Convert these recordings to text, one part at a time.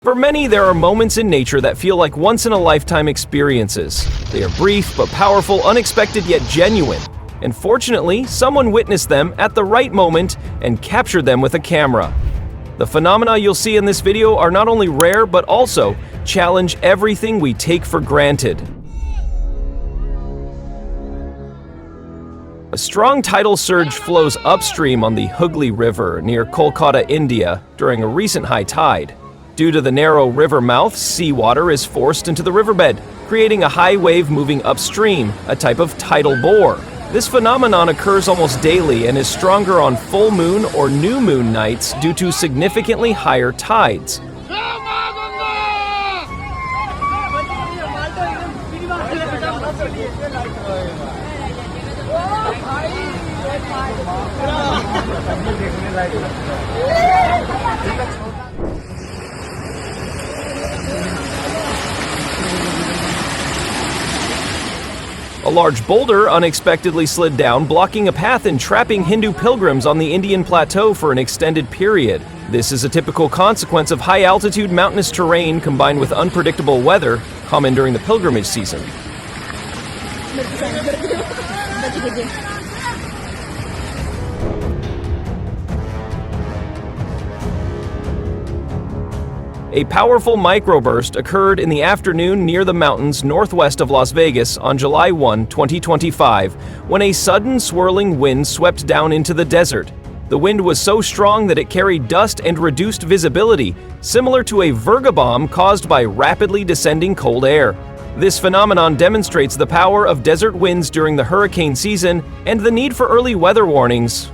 For many, there are moments in nature that feel like once-in-a-lifetime experiences. They are brief but powerful, unexpected yet genuine. And fortunately, someone witnessed them at the right moment and captured them with a camera. The phenomena you'll see in this video are not only rare but also challenge everything we take for granted. A strong tidal surge flows upstream on the Hooghly River near Kolkata, India, during a recent high tide. Due to the narrow river mouth, seawater is forced into the riverbed, creating a high wave moving upstream, a type of tidal bore. This phenomenon occurs almost daily and is stronger on full moon or new moon nights due to significantly higher tides. A large boulder unexpectedly slid down, blocking a path and trapping Hindu pilgrims on the Indian plateau for an extended period. This is a typical consequence of high-altitude mountainous terrain combined with unpredictable weather, common during the pilgrimage season. A powerful microburst occurred in the afternoon near the mountains northwest of Las Vegas on July 1, 2025, when a sudden swirling wind swept down into the desert. The wind was so strong that it carried dust and reduced visibility, similar to a Virga bomb caused by rapidly descending cold air. This phenomenon demonstrates the power of desert winds during the hurricane season and the need for early weather warnings.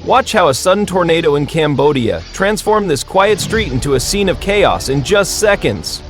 Watch how a sudden tornado in Cambodia transformed this quiet street into a scene of chaos in just seconds.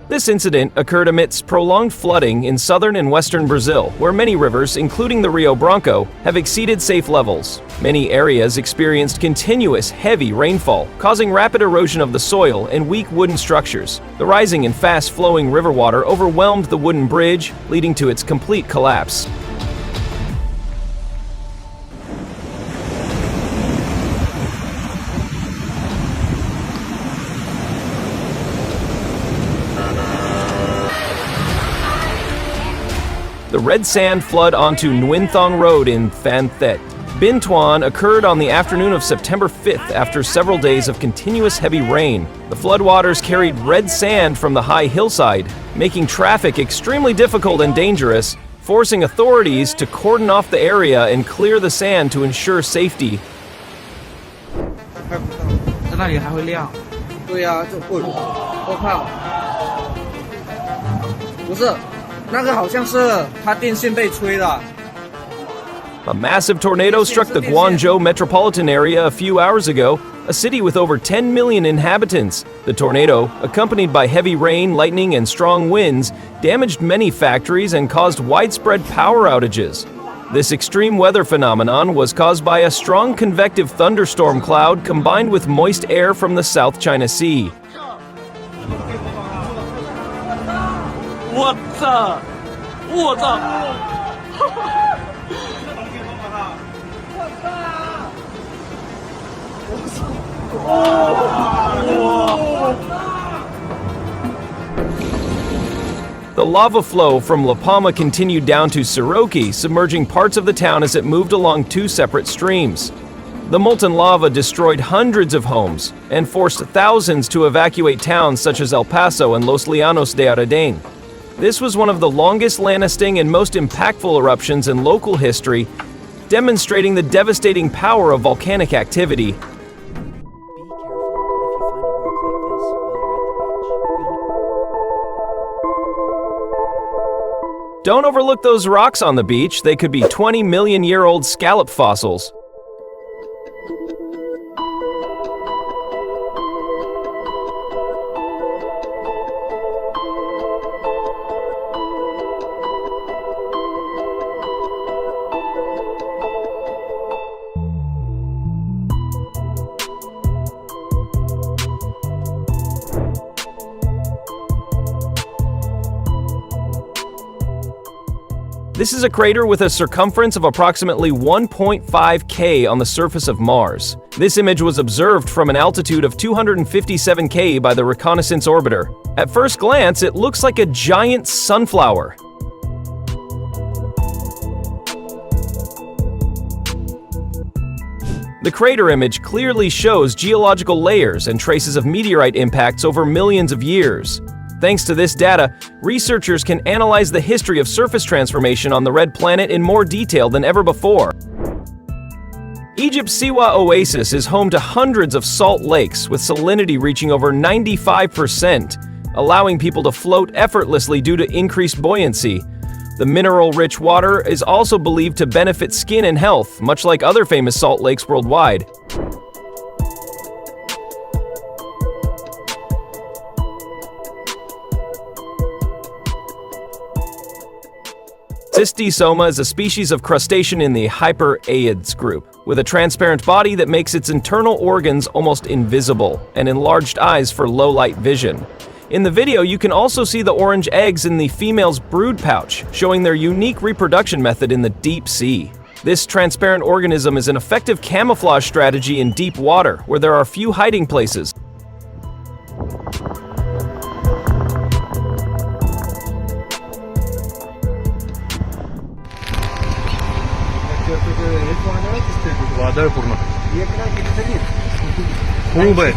This incident occurred amidst prolonged flooding in southern and western Brazil, where many rivers, including the Rio Branco, have exceeded safe levels. Many areas experienced continuous heavy rainfall, causing rapid erosion of the soil and weak wooden structures. The rising and fast-flowing river water overwhelmed the wooden bridge, leading to its complete collapse. The red sand flood onto Nguyen Thong Road in Phan Thiet, Binh Thuan occurred on the afternoon of September 5th after several days of continuous heavy rain. The floodwaters carried red sand from the high hillside, making traffic extremely difficult and dangerous, forcing authorities to cordon off the area and clear the sand to ensure safety. 在那里还会亮？对呀，就滚！我靠！不是。 那个好像是它电线被吹了。 A massive tornado struck the Guangzhou metropolitan area a few hours ago, a city with over 10 million inhabitants. The tornado, accompanied by heavy rain, lightning, and strong winds, damaged many factories and caused widespread power outages. This extreme weather phenomenon was caused by a strong convective thunderstorm cloud combined with moist air from the South China Sea. 我操！我操！ The lava flow from La Palma continued down to Siroki, submerging parts of the town as it moved along two separate streams. The molten lava destroyed hundreds of homes and forced thousands to evacuate towns such as El Paso and Los Llanos de Aradén. This was one of the longest lasting and most impactful eruptions in local history, demonstrating the devastating power of volcanic activity. Don't overlook those rocks on the beach. They could be 20-million-year-old scallop fossils. This is a crater with a circumference of approximately 1.5 K on the surface of Mars. This image was observed from an altitude of 257 K by the reconnaissance orbiter. At first glance, it looks like a giant sunflower. The crater image clearly shows geological layers and traces of meteorite impacts over millions of years. Thanks to this data, researchers can analyze the history of surface transformation on the red planet in more detail than ever before. Egypt's Siwa Oasis is home to hundreds of salt lakes with salinity reaching over 95%, allowing people to float effortlessly due to increased buoyancy. The mineral-rich water is also believed to benefit skin and health, much like other famous salt lakes worldwide. Cystosoma is a species of crustacean in the Hyperaeids group, with a transparent body that makes its internal organs almost invisible, and enlarged eyes for low-light vision. In the video, you can also see the orange eggs in the female's brood pouch, showing their unique reproduction method in the deep sea. This transparent organism is an effective camouflage strategy in deep water, where there are few hiding places. वादळ पूर्ण खूप आहे.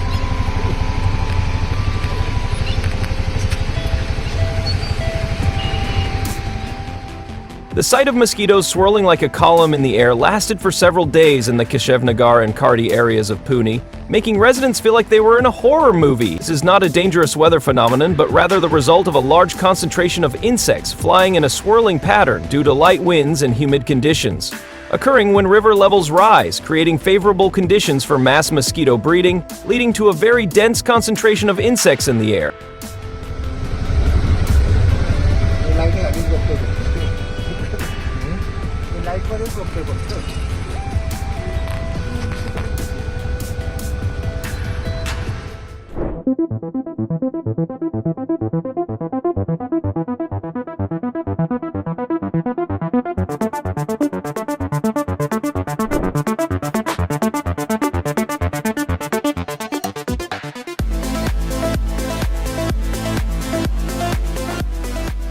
The sight of mosquitoes swirling like a column in the air lasted for several days in the Kashevnagar and Kardi areas of Pune, making residents feel like they were in a horror movie. This is not a dangerous weather phenomenon, but rather the result of a large concentration of insects flying in a swirling pattern due to light winds and humid conditions, occurring when river levels rise, creating favorable conditions for mass mosquito breeding, leading to a very dense concentration of insects in the air.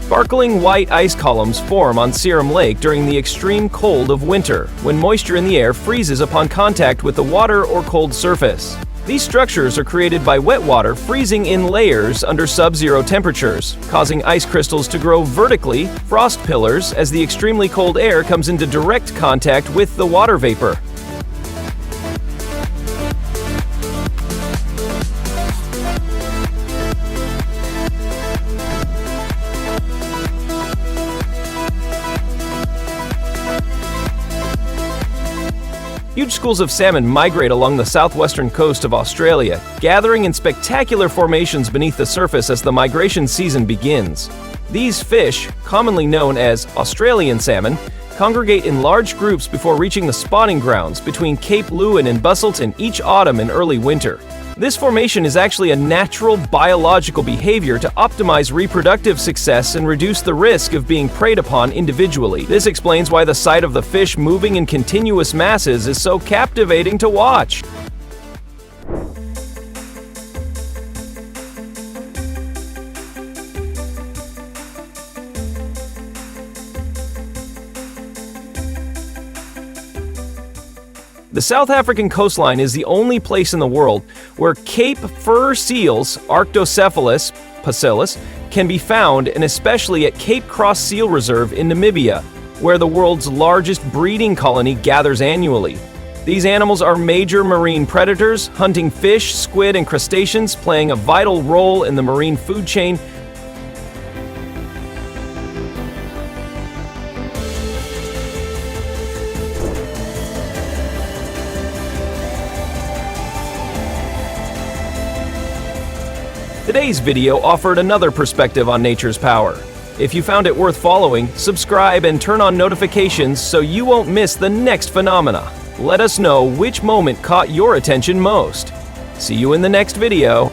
Sparkling white ice columns form on Seram Lake during the extreme cold of winter, when moisture in the air freezes upon contact with the water or cold surface. These structures are created by wet water freezing in layers under sub-zero temperatures, causing ice crystals to grow vertically, frost pillars, as the extremely cold air comes into direct contact with the water vapor. Huge schools of salmon migrate along the southwestern coast of Australia, gathering in spectacular formations beneath the surface as the migration season begins. These fish, commonly known as Australian salmon, congregate in large groups before reaching the spawning grounds between Cape Leeuwin and Busselton each autumn and early winter. This formation is actually a natural biological behavior to optimize reproductive success and reduce the risk of being preyed upon individually. This explains why the sight of the fish moving in continuous masses is so captivating to watch. The South African coastline is the only place in the world where Cape fur seals, Arctocephalus pusillus, can be found, and especially at Cape Cross Seal Reserve in Namibia, where the world's largest breeding colony gathers annually. These animals are major marine predators, hunting fish, squid, and crustaceans, playing a vital role in the marine food chain. Today's video offered another perspective on nature's power. If you found it worth following, subscribe and turn on notifications so you won't miss the next phenomena. Let us know which moment caught your attention most. See you in the next video.